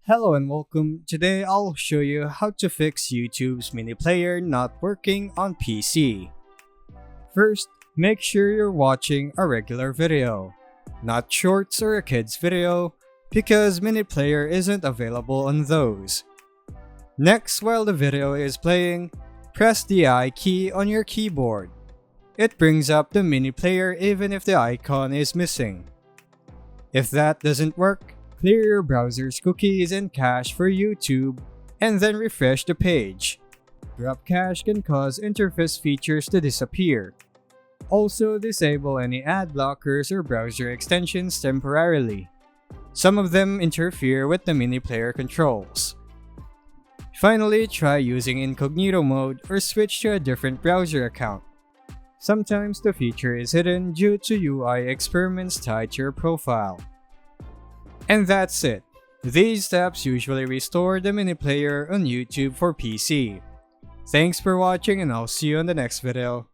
Hello and welcome. Today I'll show you how to fix YouTube's mini player not working on PC. First, make sure you're watching a regular video, not shorts or a kid's video, because mini player isn't available on those. Next, while the video is playing, press the I key on your keyboard. It brings up the mini player even if the icon is missing. If that doesn't work, clear your browser's cookies and cache for YouTube, and then refresh the page. Drop cache can cause interface features to disappear. Also, disable any ad blockers or browser extensions temporarily. Some of them interfere with the mini player controls. Finally, try using incognito mode or switch to a different browser account. Sometimes the feature is hidden due to UI experiments tied to your profile. And that's it. These steps usually restore the mini player on YouTube for PC. Thanks for watching and I'll see you in the next video.